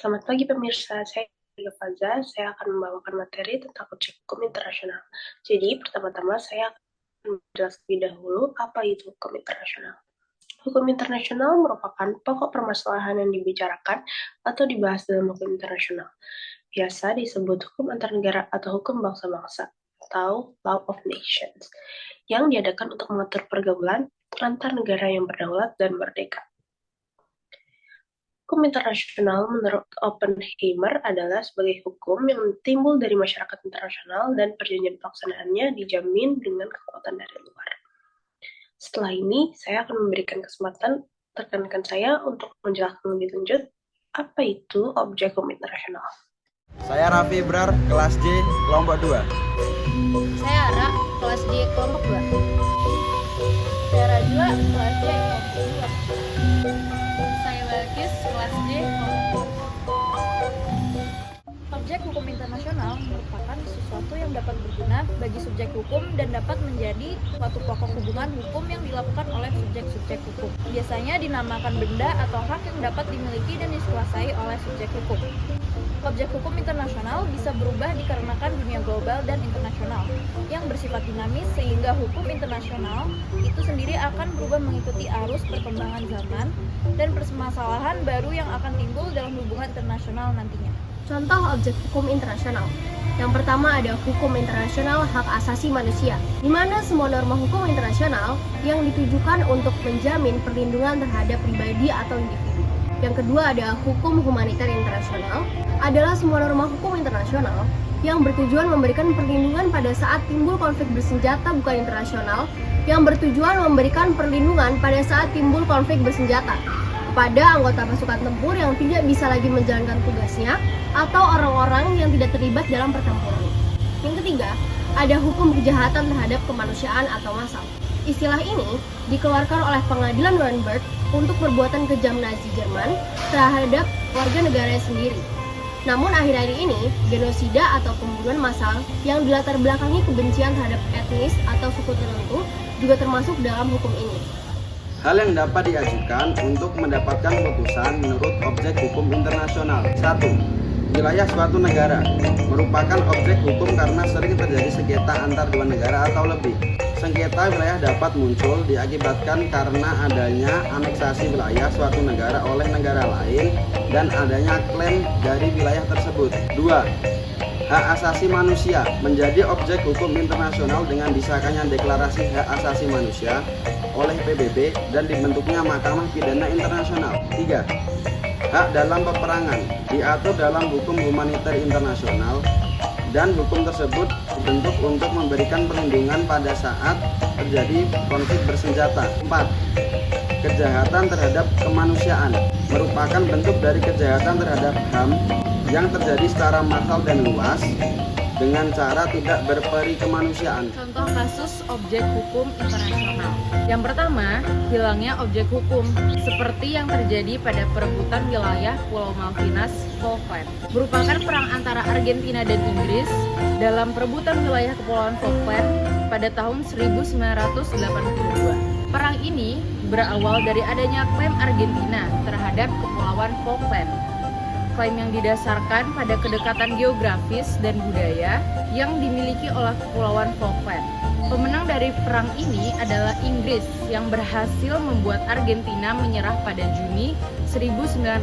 Selamat pagi pemirsa, saya Ega Faza. Saya akan membawakan materi tentang objek hukum internasional. Jadi, pertama-tama saya akan menjelaskan lebih dahulu apa itu hukum internasional. Hukum internasional merupakan pokok permasalahan yang dibicarakan atau dibahas dalam hukum internasional. Biasa disebut hukum antar negara atau hukum bangsa-bangsa atau law of nations, yang diadakan untuk mengatur pergaulan antar negara yang berdaulat dan merdeka. Hukum internasional menurut Oppenheimer adalah sebagai hukum yang timbul dari masyarakat internasional dan perjanjian pelaksanaannya dijamin dengan kekuatan dari luar. Setelah ini, saya akan memberikan kesempatan rekan-rekan saya untuk menjelaskan lebih lanjut apa itu objek hukum internasional. Saya Raffi Ibrar, kelas J, kelompok 2. Saya Ara, kelas J, kelompok 2. Saya Rajwa, kelas J, kelompok 2. Saya Balkis, kelas J, kelompok 2. Objek hukum internasional merupakan sesuatu yang dapat berguna bagi subjek hukum dan dapat menjadi suatu pokok hubungan hukum yang dilakukan oleh subjek-subjek hukum. Biasanya dinamakan benda atau hak yang dapat dimiliki dan dikuasai oleh subjek hukum. Objek hukum internasional bisa berubah dikarenakan dunia global dan internasional yang bersifat dinamis, sehingga hukum internasional itu sendiri akan berubah mengikuti arus perkembangan zaman dan permasalahan baru yang akan timbul dalam hubungan internasional nantinya. Contoh objek hukum internasional. Yang pertama ada hukum internasional hak asasi manusia, di mana semua norma hukum internasional yang ditujukan untuk menjamin perlindungan terhadap pribadi atau individu. Yang kedua ada hukum humaniter internasional, adalah semua norma hukum internasional yang bertujuan memberikan perlindungan pada saat timbul konflik bersenjata bukan internasional, yang bertujuan memberikan perlindungan pada saat timbul konflik bersenjata kepada anggota pasukan tempur yang tidak bisa lagi menjalankan tugasnya atau orang-orang yang tidak terlibat dalam pertempuran. Yang ketiga, ada hukum kejahatan terhadap kemanusiaan atau massal. Istilah ini dikeluarkan oleh pengadilan Nuremberg untuk perbuatan kejam Nazi Jerman terhadap warga negaranya sendiri. Namun akhir-akhir ini, genosida atau pembunuhan massal yang dilatar belakangi kebencian terhadap etnis atau suku tertentu juga termasuk dalam hukum ini. Hal yang dapat diajukan untuk mendapatkan putusan menurut objek hukum internasional. 1. Wilayah suatu negara merupakan objek hukum karena sering terjadi sengketa antar dua negara atau lebih. Sengketa wilayah dapat muncul diakibatkan karena adanya aneksasi wilayah suatu negara oleh negara lain dan adanya klaim dari wilayah tersebut. 2. Hak asasi manusia menjadi objek hukum internasional dengan disahkannya Deklarasi Hak Asasi Manusia oleh PBB dan dibentuknya Mahkamah Pidana Internasional. 3. Hak dalam peperangan diatur dalam hukum humaniter internasional dan hukum tersebut dibentuk untuk memberikan perlindungan pada saat terjadi konflik bersenjata. 4. Kejahatan terhadap kemanusiaan merupakan bentuk dari kejahatan terhadap HAM yang terjadi secara massal dan luas dengan cara tidak berperi kemanusiaan. Contoh kasus objek hukum internasional. Yang pertama, hilangnya objek hukum, seperti yang terjadi pada perebutan wilayah Pulau Malvinas, Falkland. Merupakan perang antara Argentina dan Inggris dalam perebutan wilayah Kepulauan Falkland pada tahun 1982. Perang ini berawal dari adanya klaim Argentina terhadap Kepulauan Falkland. Klaim yang didasarkan pada kedekatan geografis dan budaya yang dimiliki oleh Kepulauan Falkland. Pemenang dari perang ini adalah Inggris yang berhasil membuat Argentina menyerah pada Juni 1982.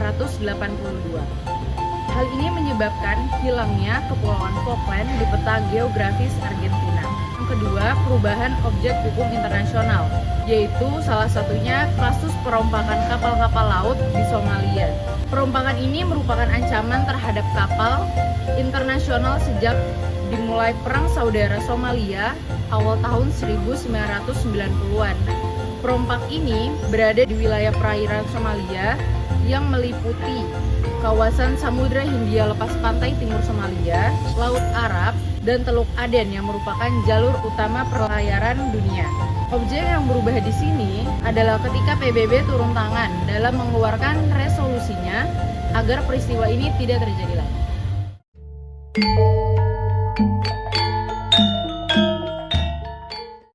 Hal ini menyebabkan hilangnya Kepulauan Falkland di peta geografis Argentina. Yang kedua, perubahan objek hukum internasional, yaitu salah satunya kasus perompakan kapal-kapal laut di Somalia. Perompakan ini merupakan ancaman terhadap kapal internasional sejak dimulai Perang Saudara Somalia awal tahun 1990-an. Perompak ini berada di wilayah perairan Somalia yang meliputi kawasan Samudra Hindia lepas pantai timur Somalia, Laut Arab, dan Teluk Aden yang merupakan jalur utama perlayaran dunia. Objek yang berubah di sini adalah ketika PBB turun tangan dalam mengeluarkan resolusinya agar peristiwa ini tidak terjadi lagi.